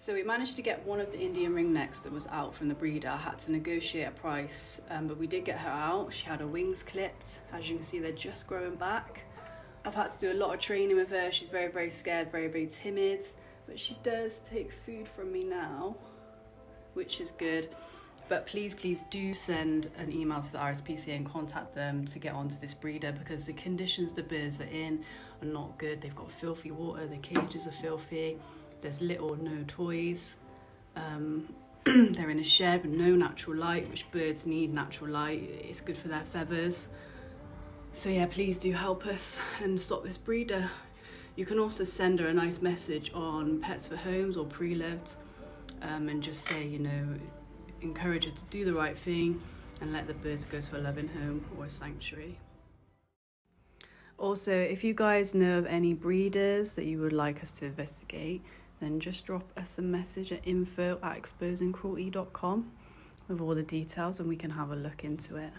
So we managed to get one of the Indian ringnecks that was out from the breeder. I had to negotiate a price, but we did get her out. She had her wings clipped. As you can see, they're just growing back. I've had to do a lot of training with her. She's very, very scared, very, very timid, but she does take food from me now, which is good. But please, please do send an email to the RSPCA and contact them to get onto this breeder, because the conditions the birds are in are not good. They've got filthy water, the cages are filthy. There's little or no toys. They're in a shed with no natural light, which birds need natural light. It's good for their feathers. So yeah, please do help us and stop this breeder. You can also send her a nice message on Pets for Homes or Pre-Lived, and just say, you know, encourage her to do the right thing and let the birds go to a loving home or a sanctuary. Also, if you guys know of any breeders that you would like us to investigate, then just drop us a message at info@exposingcruelty.com with all the details and we can have a look into it.